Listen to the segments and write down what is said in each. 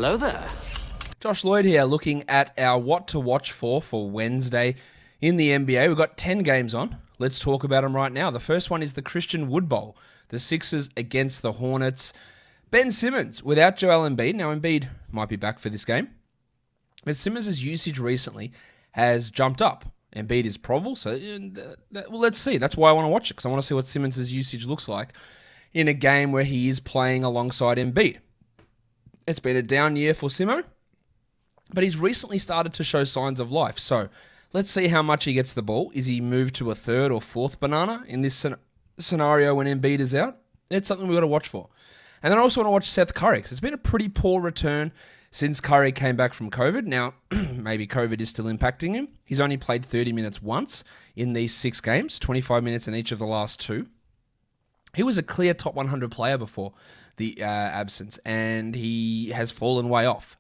Hello there. Josh Lloyd here, looking at our what to watch for Wednesday in the NBA. We've got 10 games on. Let's talk about them right now. The first one is the Christian Wood Bowl. The Sixers against the Hornets. Ben Simmons without Joel Embiid. Now, Embiid might be back for this game. But Simmons' usage recently has jumped up. Embiid is probable, so let's see. That's why I want to watch it, because I want to see what Simmons' usage looks like in a game where he is playing alongside Embiid. It's been a down year for Simo, but he's recently started to show signs of life. So let's see how much he gets the ball. Is he moved to a third or fourth banana in this scenario when Embiid is out? It's something we've got to watch for. And then I also want to watch Seth Curry, because it's been a pretty poor return since Curry came back from COVID. Now, maybe COVID is still impacting him. He's only played 30 minutes once in these 6 games, 25 minutes in each of the last 2. He was a clear top 100 player before the absence, and he has fallen way off.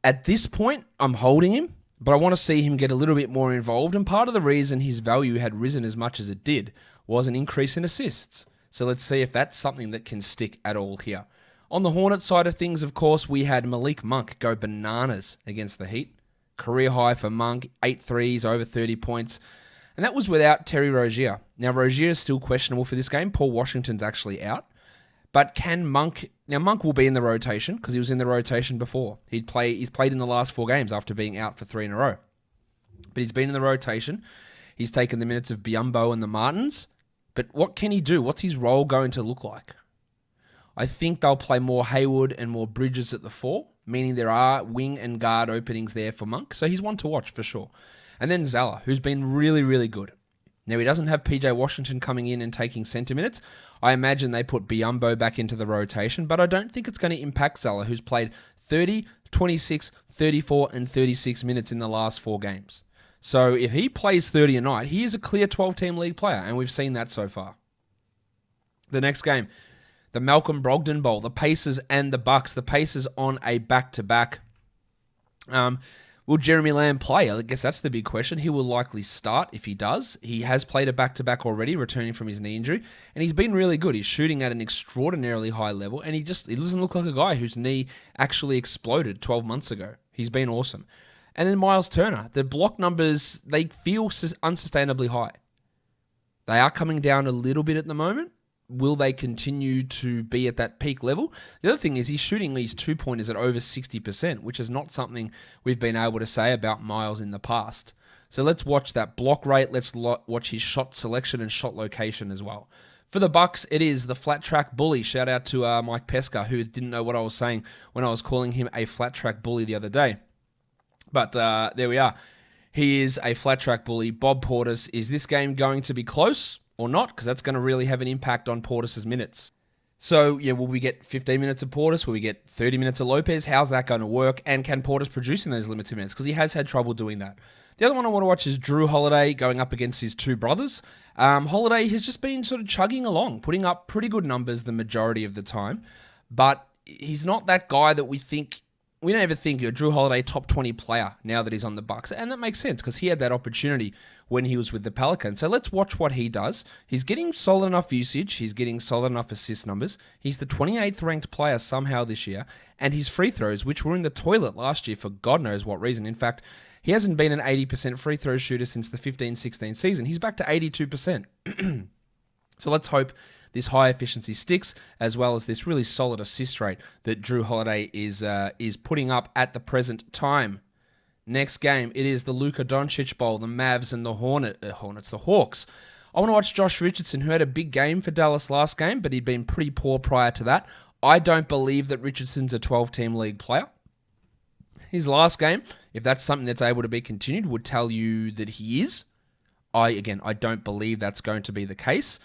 At this point, I'm holding him, but I want to see him get a little bit more involved, and part of the reason his value had risen as much as it did was an increase in assists. So let's see if that's something that can stick at all here. On the Hornets side of things, of course, we had Malik Monk go bananas against the Heat. Career high for Monk, 8 threes, over 30 points. And that was without Terry Rozier. Now, Rozier is still questionable for this game. Paul Washington's actually out. But can Monk... Now, Monk will be in the rotation because he was in the rotation before. He's played in the last 4 games after being out for 3 in a row. But he's been in the rotation. He's taken the minutes of Biyombo and the Martins. But what can he do? What's his role going to look like? I think they'll play more Hayward and more Bridges at the 4, meaning there are wing and guard openings there for Monk. So he's one to watch for sure. And then Zala, who's been really, really good. Now, he doesn't have PJ Washington coming in and taking center minutes. I imagine they put Biyombo back into the rotation, but I don't think it's going to impact Zala, who's played 30, 26, 34, and 36 minutes in the last 4 games. So if he plays 30 a night, he is a clear 12-team league player, and we've seen that so far. The next game, the Malcolm Brogdon Bowl, the Pacers and the Bucks. The Pacers on a back-to-back. Will Jeremy Lamb play? I guess that's the big question. He will likely start if he does. He has played a back-to-back already, returning from his knee injury, and he's been really good. He's shooting at an extraordinarily high level, and he doesn't look like a guy whose knee actually exploded 12 months ago. He's been awesome. And then Miles Turner. The block numbers, they feel unsustainably high. They are coming down a little bit at the moment. Will they continue to be at that peak level? The other thing is he's shooting these 2-pointers at over 60%, which is not something we've been able to say about Miles in the past. So let's watch that block rate. Let's watch his shot selection and shot location as well. For the Bucks, it is the flat track bully. Shout out to Mike Pesca, who didn't know what I was saying when I was calling him a flat track bully the other day. But there we are. He is a flat track bully. Bob Portis. Is this game going to be close or not? Because that's going to really have an impact on Portis' minutes. So, yeah, will we get 15 minutes of Portis? Will we get 30 minutes of Lopez? How's that going to work? And can Portis produce in those limited minutes? Because he has had trouble doing that. The other one I want to watch is Drew Holiday going up against his 2 brothers. Holiday has just been sort of chugging along, putting up pretty good numbers the majority of the time. But he's not that guy that we don't ever think you're Drew Holiday top 20 player now that he's on the Bucks. And that makes sense because he had that opportunity when he was with the Pelicans. So let's watch what he does. He's getting solid enough usage. He's getting solid enough assist numbers. He's the 28th ranked player somehow this year. And his free throws, which were in the toilet last year for God knows what reason. In fact, he hasn't been an 80% free throw shooter since the 15-16 season. He's back to 82%. So let's hope this high efficiency sticks, as well as this really solid assist rate that Drew Holiday is putting up at the present time. Next game, it is the Luka Doncic Bowl, the Mavs and the the Hawks. I want to watch Josh Richardson, who had a big game for Dallas last game, but he'd been pretty poor prior to that. I don't believe that Richardson's a 12-team league player. His last game, if that's something that's able to be continued, would tell you that he is. I don't believe that's going to be the case.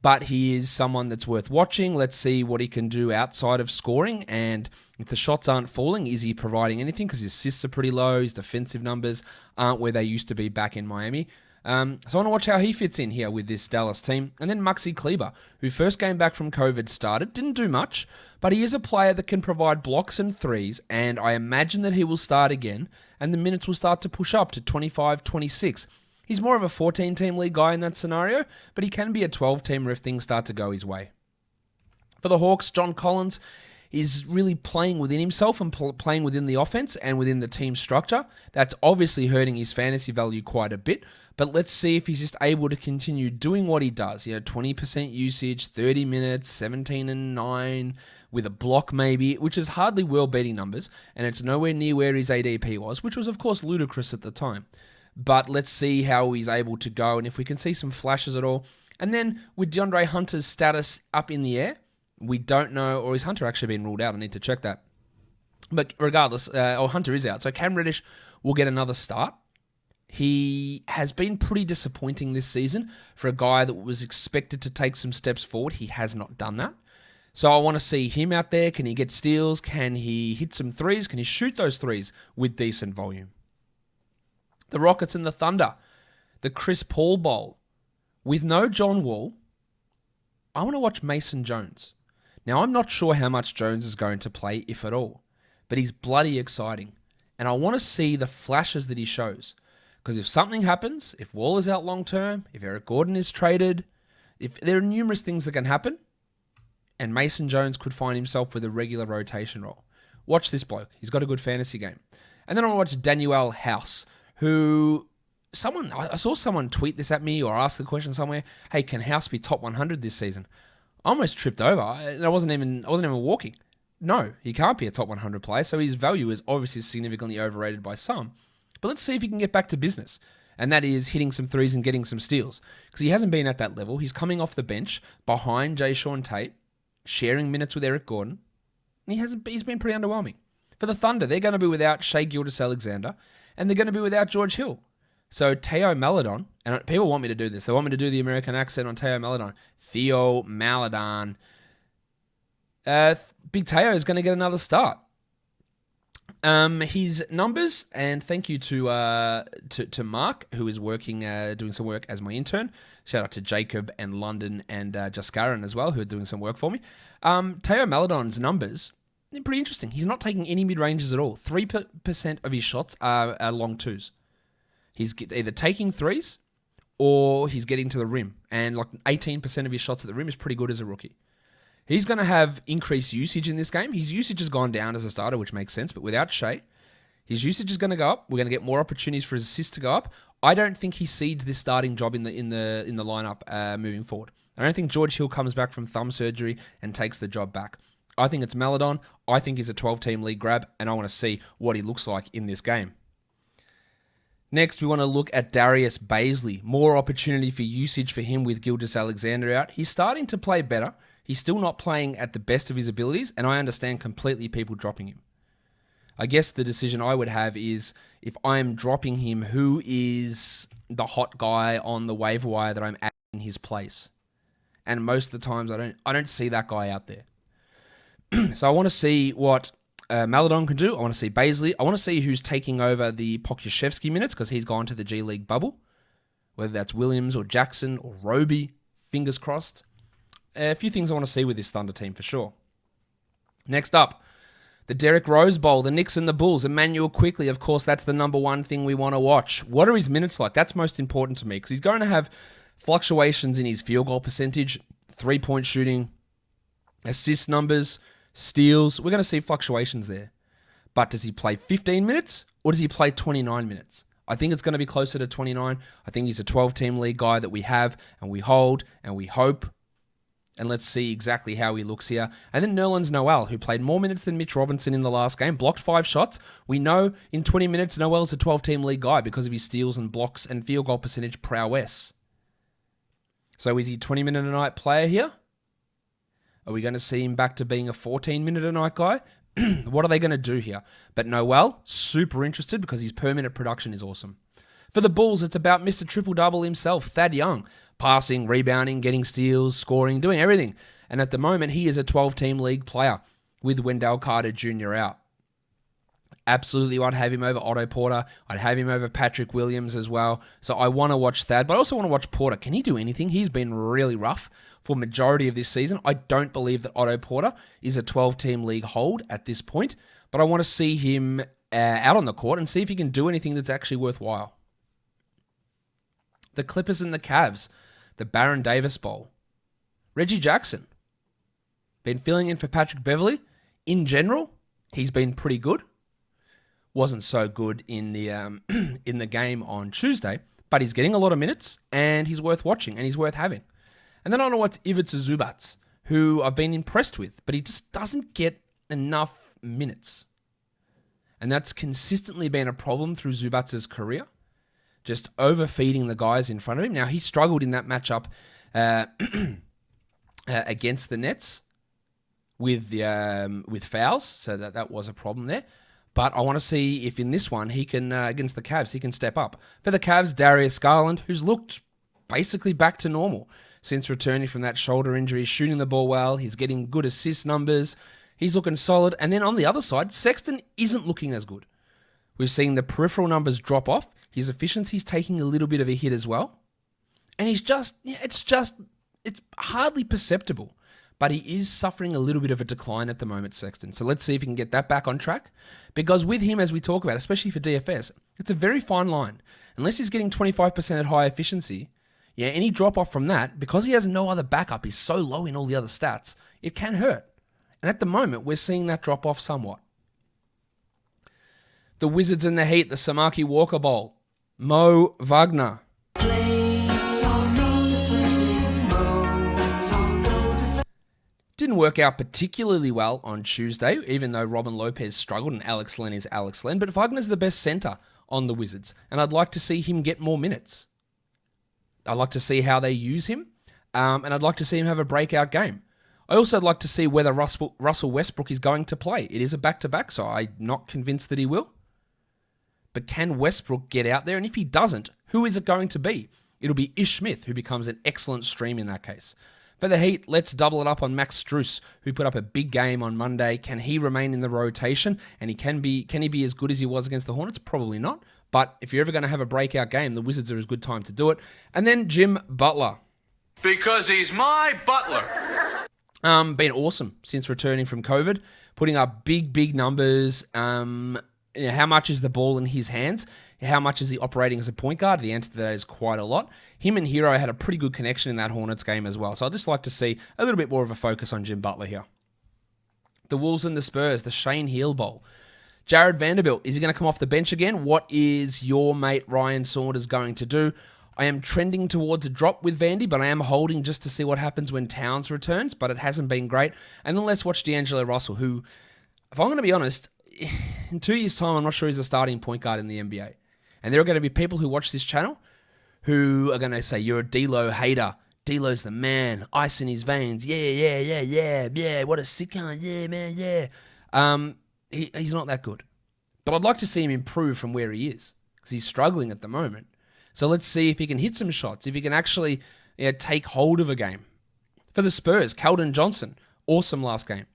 But he is someone that's worth watching. Let's see what he can do outside of scoring. And if the shots aren't falling, is he providing anything? Because his assists are pretty low. His defensive numbers aren't where they used to be back in Miami. So I want to watch how he fits in here with this Dallas team. And then Maxi Kleber, who first came back from COVID started. Didn't do much, but he is a player that can provide blocks and threes. And I imagine that he will start again. And the minutes will start to push up to 25, 26. He's more of a 14-team league guy in that scenario, but he can be a 12-teamer if things start to go his way. For the Hawks, John Collins, is really playing within himself and playing within the offense and within the team structure. That's obviously hurting his fantasy value quite a bit. But let's see if he's just able to continue doing what he does. 20% usage, 30 minutes, 17 and 9 with a block maybe, which is hardly world-beating numbers, and it's nowhere near where his ADP was, which was, of course, ludicrous at the time. But let's see how he's able to go and if we can see some flashes at all. And then with DeAndre Hunter's status up in the air, we don't know, or is Hunter actually been ruled out? I need to check that. But regardless, Hunter is out. So Cam Reddish will get another start. He has been pretty disappointing this season for a guy that was expected to take some steps forward. He has not done that. So I want to see him out there. Can he get steals? Can he hit some threes? Can he shoot those threes with decent volume? The Rockets and the Thunder. The Chris Paul Bowl. With no John Wall, I want to watch Mason Jones. Now, I'm not sure how much Jones is going to play, if at all. But he's bloody exciting. And I want to see the flashes that he shows. Because if something happens, if Wall is out long term, if Eric Gordon is traded, if there are numerous things that can happen, and Mason Jones could find himself with a regular rotation role. Watch this bloke. He's got a good fantasy game. And then I want to watch Daniel House, who I saw someone tweet this at me or ask the question somewhere, hey, can House be top 100 this season? I almost tripped over, and I wasn't even walking. No, he can't be a top 100 player, so his value is obviously significantly overrated by some. But let's see if he can get back to business. And that is hitting some threes and getting some steals. Because he hasn't been at that level. He's coming off the bench behind Jayshawn Tate, sharing minutes with Eric Gordon. And he's been pretty underwhelming. For the Thunder, they're going to be without Shai Gilgeous-Alexander. And they're going to be without George Hill. So Theo Maledon, and people want me to do this. They want me to do the American accent on Theo Maledon. Theo Maledon. Big Theo is going to get another start. His numbers, and thank you to Mark, who is working, doing some work as my intern. Shout out to Jacob and London and Jaskaran as well, who are doing some work for me. Theo Maledon's numbers, they're pretty interesting. He's not taking any mid-ranges at all. 3% of his shots are long twos. He's either taking threes or he's getting to the rim. And like 18% of his shots at the rim is pretty good as a rookie. He's going to have increased usage in this game. His usage has gone down as a starter, which makes sense. But without Shai, his usage is going to go up. We're going to get more opportunities for his assists to go up. I don't think he cedes this starting job in the lineup moving forward. I don't think George Hill comes back from thumb surgery and takes the job back. I think it's Maledon. I think he's a 12-team league grab, and I want to see what he looks like in this game. Next, we want to look at Darius Bazley. More opportunity for usage for him with Gilgeous-Alexander out. He's starting to play better. He's still not playing at the best of his abilities, and I understand completely people dropping him. I guess the decision I would have is, if I'm dropping him, who is the hot guy on the waiver wire that I'm adding in his place? And most of the times, I don't see that guy out there. So I want to see what Maledon can do. I want to see Bazley. I want to see who's taking over the Pokusevski minutes, because he's gone to the G League bubble. Whether that's Williams or Jackson or Roby, fingers crossed. A few things I want to see with this Thunder team for sure. Next up, the Derrick Rose Bowl, the Knicks and the Bulls. Emmanuel Quickley, of course, that's the number one thing we want to watch. What are his minutes like? That's most important to me, because he's going to have fluctuations in his field goal percentage, three-point shooting, assist numbers, steals. We're going to see fluctuations there. But does he play 15 minutes or does he play 29 minutes? I think it's going to be closer to 29. I think he's a 12-team league guy that we have and we hold and we hope. And let's see exactly how he looks here. And then Nerlens Noel, who played more minutes than Mitch Robinson in the last game, blocked 5 shots. We know in 20 minutes, Noel's a 12-team league guy because of his steals and blocks and field goal percentage prowess. So is he a 20-minute-a-night player here? Are we going to see him back to being a 14-minute-a-night guy? What are they going to do here? But Noel, super interested because his per-minute production is awesome. For the Bulls, it's about Mr. Triple-Double himself, Thad Young. Passing, rebounding, getting steals, scoring, doing everything. And at the moment, he is a 12-team league player with Wendell Carter Jr. out. Absolutely, I'd have him over Otto Porter. I'd have him over Patrick Williams as well. So I want to watch Thad, but I also want to watch Porter. Can he do anything? He's been really rough for majority of this season. I don't believe that Otto Porter is a 12-team league hold at this point, but I want to see him out on the court and see if he can do anything that's actually worthwhile. The Clippers and the Cavs. The Baron Davis Bowl. Reggie Jackson. Been filling in for Patrick Beverley. in general, he's been pretty good. Wasn't so good in the in the game on Tuesday, but he's getting a lot of minutes, and he's worth watching, and he's worth having. And then I know what's Ivica Zubac, who I've been impressed with, but he just doesn't get enough minutes. And that's consistently been a problem through Zubac's career, just overfeeding the guys in front of him. Now, he struggled in that matchup against the Nets with fouls, so that was a problem there. But I want to see if in this one he can, against the Cavs, he can step up. For the Cavs, Darius Garland, who's looked basically back to normal since returning from that shoulder injury, shooting the ball well. He's getting good assist numbers. He's looking solid. And then on the other side, Sexton isn't looking as good. We've seen the peripheral numbers drop off. His efficiency's taking a little bit of a hit as well. And it's hardly perceptible. But he is suffering a little bit of a decline at the moment, Sexton. So let's see if he can get that back on track. Because with him, as we talk about, especially for DFS, it's a very fine line. Unless he's getting 25% at high efficiency, any drop off from that, because he has no other backup, he's so low in all the other stats, it can hurt. And at the moment, we're seeing that drop off somewhat. The Wizards and the Heat, the Samaki Walker Bowl. Mo Wagner. Didn't work out particularly well on Tuesday, even though Robin Lopez struggled and Alex Len is Alex Len. But Wagner's the best center on the Wizards, and I'd like to see him get more minutes. I'd like to see how they use him, and I'd like to see him have a breakout game. I also like to see whether Russell Westbrook is going to play. It is a back-to-back, so I'm not convinced that he will. But can Westbrook get out there? And if he doesn't, who is it going to be? It'll be Ish Smith, who becomes an excellent stream in that case. For the Heat, let's double it up on Max Strus, who put up a big game on Monday. Can he remain in the rotation? And can he be as good as he was against the Hornets? Probably not. But if you're ever going to have a breakout game, the Wizards are a good time to do it. And then Jim Butler. Because he's my butler. Been awesome since returning from COVID, putting up big numbers. How much is the ball in his hands? How much is he operating as a point guard? The answer to that is quite a lot. Him and Hero had a pretty good connection in that Hornets game as well. So I'd just like to see a little bit more of a focus on Jim Butler here. The Wolves and the Spurs, the Shane Heal Bowl. Jared Vanderbilt, is he going to come off the bench again? What is your mate Ryan Saunders going to do? I am trending towards a drop with Vandy, but I am holding just to see what happens when Towns returns, but it hasn't been great. And then let's watch D'Angelo Russell, who, if I'm going to be honest, in 2 years' time, I'm not sure he's a starting point guard in the NBA. And there are going to be people who watch this channel who are going to say, you're a D'Lo hater. D'Lo's the man. Ice in his veins. Yeah. What a sicko. Yeah, man, yeah. He's not that good. But I'd like to see him improve from where he is because he's struggling at the moment. So let's see if he can hit some shots, if he can actually take hold of a game. For the Spurs, Keldon Johnson, awesome last game.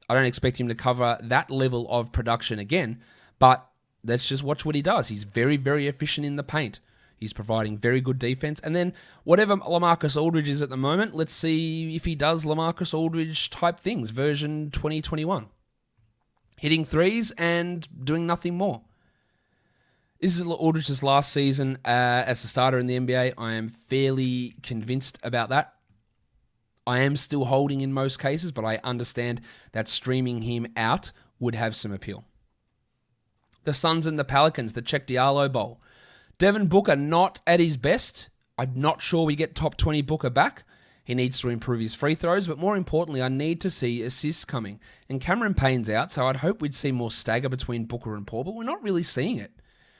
I don't expect him to cover that level of production again, but let's just watch what he does. He's very, very efficient in the paint. He's providing very good defense. And then whatever LaMarcus Aldridge is at the moment, let's see if he does LaMarcus Aldridge type things, version 2021. Hitting threes and doing nothing more. This is Aldridge's last season as a starter in the NBA. I am fairly convinced about that. I am still holding in most cases, but I understand that streaming him out would have some appeal. The Suns and the Pelicans, the Czech Diallo Bowl. Devin Booker not at his best. I'm not sure we get top 20 Booker back. He needs to improve his free throws, but more importantly, I need to see assists coming. And Cameron Payne's out, so I'd hope we'd see more stagger between Booker and Paul, but we're not really seeing it.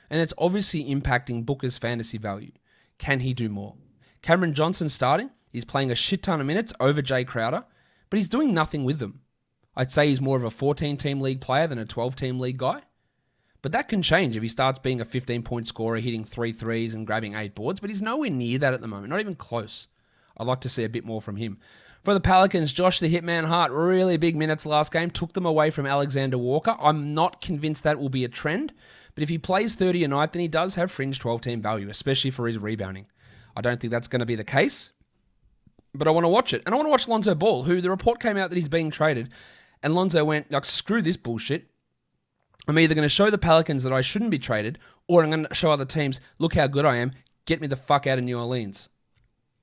And it's obviously impacting Booker's fantasy value. Can he do more? Cameron Johnson starting. He's playing a shit ton of minutes over Jay Crowder, but he's doing nothing with them. I'd say he's more of a 14-team league player than a 12-team league guy. But that can change if he starts being a 15-point scorer, hitting 3 threes and grabbing 8 boards, but he's nowhere near that at the moment, not even close. I'd like to see a bit more from him. For the Pelicans, Josh the Hitman Hart, really big minutes last game, took them away from Alexander Walker. I'm not convinced that will be a trend, but if he plays 30 a night, then he does have fringe 12-team value, especially for his rebounding. I don't think that's going to be the case, but I want to watch it. And I want to watch Lonzo Ball, who the report came out that he's being traded, and Lonzo went, like, screw this bullshit. I'm either going to show the Pelicans that I shouldn't be traded, or I'm going to show other teams, look how good I am, get me the fuck out of New Orleans.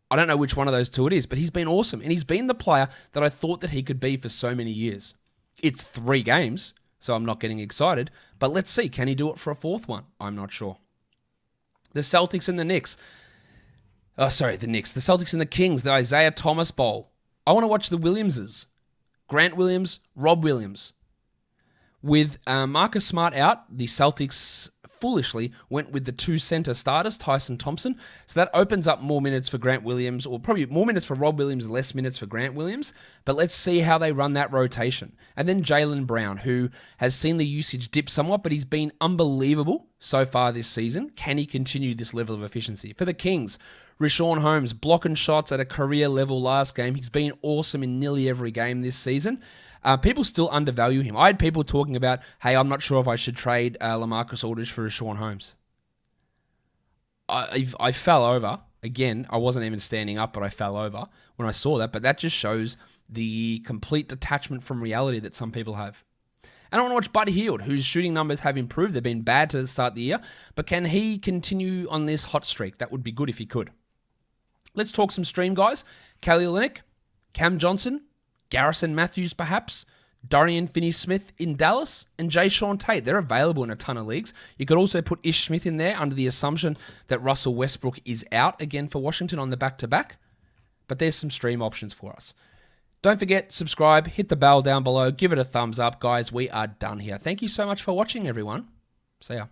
I don't know which one of those two it is, but he's been awesome, and he's been the player that I thought that he could be for so many years. It's 3 games, so I'm not getting excited. But let's see, can he do it for a 4th one? I'm not sure. The Celtics and the Knicks. The Knicks. The Celtics and the Kings, the Isaiah Thomas Bowl. I want to watch the Williamses. Grant Williams, Rob Williams. With Marcus Smart out, the Celtics foolishly went with the 2 center starters, Tyson Thompson. So that opens up more minutes for Grant Williams, or probably more minutes for Rob Williams, less minutes for Grant Williams. But let's see how they run that rotation. And then Jaylen Brown, who has seen the usage dip somewhat, but he's been unbelievable so far this season. Can he continue this level of efficiency? For the Kings, Richaun Holmes blocking shots at a career level last game. He's been awesome in nearly every game this season. People still undervalue him. I had people talking about, hey, I'm not sure if I should trade LaMarcus Aldridge for Richaun Holmes. I fell over. Again, I wasn't even standing up, but I fell over when I saw that. But that just shows the complete detachment from reality that some people have. And I want to watch Buddy Hield, whose shooting numbers have improved. They've been bad to start the year. But can he continue on this hot streak? That would be good if he could. Let's talk some stream guys. Kelly Olynyk, Cam Johnson, Garrison Matthews perhaps, Dorian Finney-Smith in Dallas, and Jay Sean Tate. They're available in a ton of leagues. You could also put Ish Smith in there under the assumption that Russell Westbrook is out again for Washington on the back-to-back. But there's some stream options for us. Don't forget, subscribe, hit the bell down below, give it a thumbs up. Guys, we are done here. Thank you so much for watching, everyone. See ya.